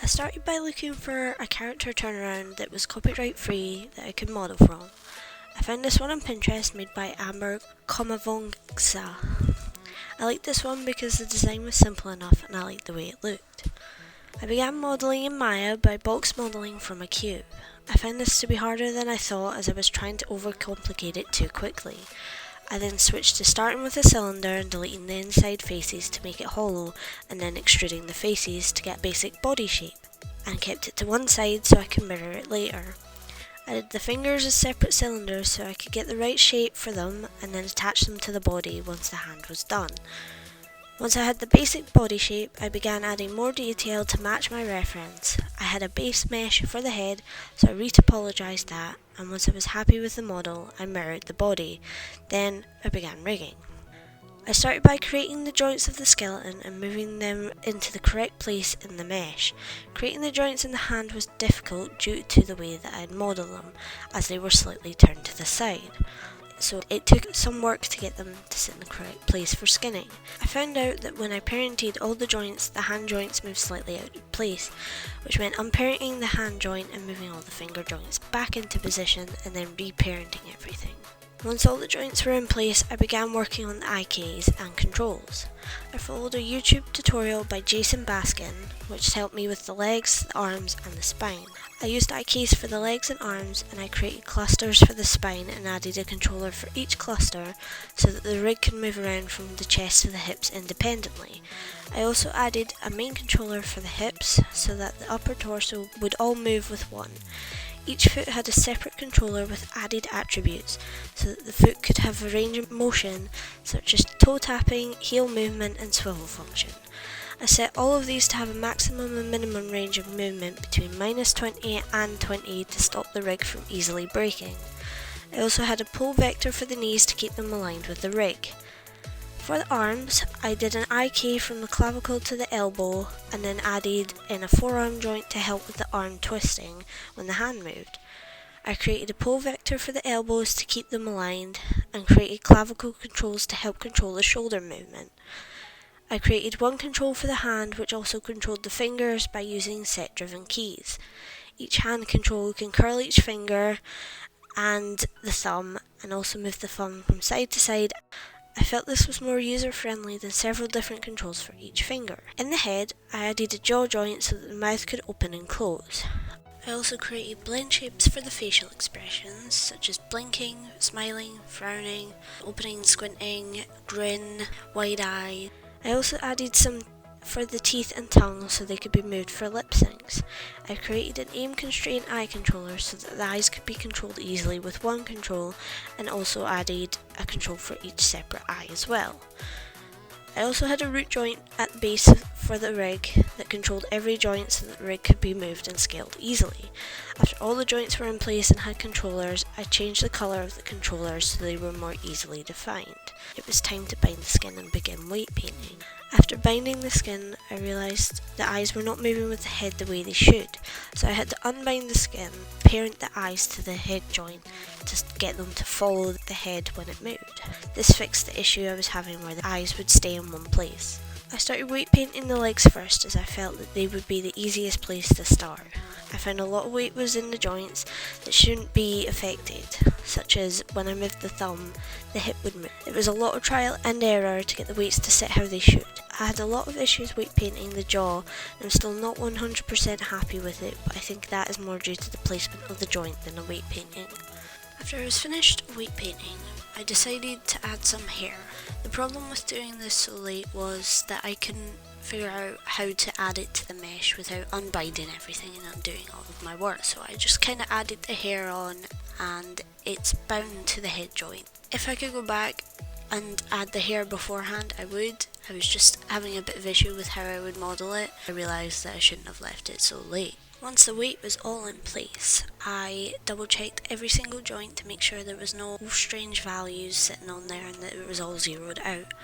started by looking for a character turnaround that was copyright free that I could model from. I found this one on Pinterest made by Amber Komavongsa. I liked this one because the design was simple enough and I liked the way it looked. I began modelling in Maya by box modelling from a cube. I found this to be harder than I thought as I was trying to overcomplicate it too quickly. I then switched to starting with a cylinder and deleting the inside faces to make it hollow, and then extruding the faces to get a basic body shape, and kept it to one side so I could mirror it later. I did the fingers as separate cylinders so I could get the right shape for them and then attach them to the body once the hand was done. Once I had the basic body shape, I began adding more detail to match my reference. I had a base mesh for the head, so I retopologized that, and once I was happy with the model, I mirrored the body. Then I began rigging. I started by creating the joints of the skeleton and moving them into the correct place in the mesh. Creating the joints in the hand was difficult due to the way that I had modelled them, as they were slightly turned to the side. So it took some work to get them to sit in the correct place for skinning. I found out that when I parented all the joints, the hand joints moved slightly out of place, which meant unparenting the hand joint and moving all the finger joints back into position and then reparenting everything. Once all the joints were in place, I began working on the IKs and controls. I followed a YouTube tutorial by Jason Baskin, which helped me with the legs, the arms and the spine. I used IKs for the legs and arms, and I created clusters for the spine and added a controller for each cluster so that the rig could move around from the chest to the hips independently. I also added a main controller for the hips so that the upper torso would all move with one. Each foot had a separate controller with added attributes so that the foot could have a range of motion such as toe tapping, heel movement and swivel function. I set all of these to have a maximum and minimum range of movement between -20 and 20 to stop the rig from easily breaking. I also had a pull vector for the knees to keep them aligned with the rig. For the arms, I did an IK from the clavicle to the elbow and then added in a forearm joint to help with the arm twisting when the hand moved. I created a pull vector for the elbows to keep them aligned and created clavicle controls to help control the shoulder movement. I created one control for the hand which also controlled the fingers by using set-driven keys. Each hand control can curl each finger and the thumb and also move the thumb from side to side. I felt this was more user-friendly than several different controls for each finger. In the head, I added a jaw joint so that the mouth could open and close. I also created blend shapes for the facial expressions, such as blinking, smiling, frowning, opening, squinting, grin, wide eye. I also added some for the teeth and tongue so they could be moved for lip syncs. I created an aim constraint eye controller so that the eyes could be controlled easily with one control, and also added a control for each separate eye as well. I also had a root joint at the base for the rig that controlled every joint so that the rig could be moved and scaled easily. After all the joints were in place and had controllers, I changed the colour of the controllers so they were more easily defined. It was time to bind the skin and begin weight painting. After binding the skin, I realised the eyes were not moving with the head the way they should, so I had to unbind the skin, parent the eyes to the head joint to get them to follow the head when it moved. This fixed the issue I was having where the eyes would stay in one place. I started weight painting the legs first as I felt that they would be the easiest place to start. I found a lot of weight was in the joints that shouldn't be affected, such as when I moved the thumb, the hip would move. It was a lot of trial and error to get the weights to sit how they should. I had a lot of issues weight painting the jaw, and I'm still not 100% happy with it, but I think that is more due to the placement of the joint than the weight painting. After I was finished weight painting, I decided to add some hair. The problem with doing this so late was that I couldn't figure out how to add it to the mesh without unbinding everything and undoing all of my work, so I just kind of added the hair on and it's bound to the head joint. If I could go back and add the hair beforehand, I would. I was just having a bit of issue with how I would model it. I realised that I shouldn't have left it so late. Once the weight was all in place, I double checked every single joint to make sure there was no strange values sitting on there and that it was all zeroed out.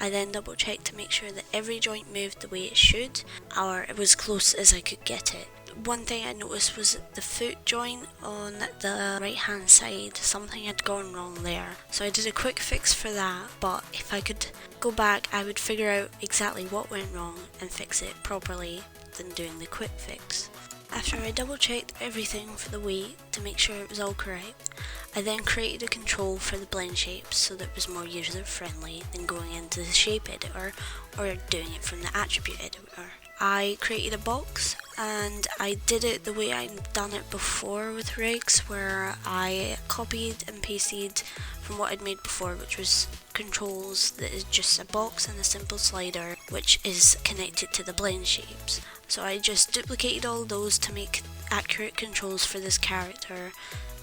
I then double checked to make sure that every joint moved the way it should, or it was close as I could get it. One thing I noticed was that the foot joint on the right hand side, something had gone wrong there. So I did a quick fix for that, but if I could go back I would figure out exactly what went wrong and fix it properly than doing the quick fix. After I double checked everything for the weight to make sure it was all correct, I then created a control for the blend shapes so that it was more user friendly than going into the shape editor or doing it from the attribute editor. I created a box and I did it the way I'd done it before with rigs, where I copied and pasted from what I'd made before, which was controls that is just a box and a simple slider which is connected to the blend shapes. So I just duplicated all those to make accurate controls for this character,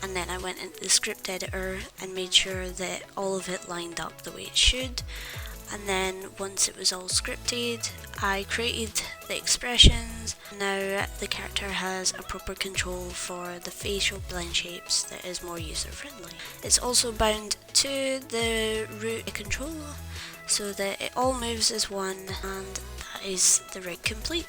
and then I went into the script editor and made sure that all of it lined up the way it should. And then once it was all scripted, I created the expressions. Now the character has a proper control for the facial blend shapes that is more user friendly. It's also bound to the root control so that it all moves as one, and that is the rig complete.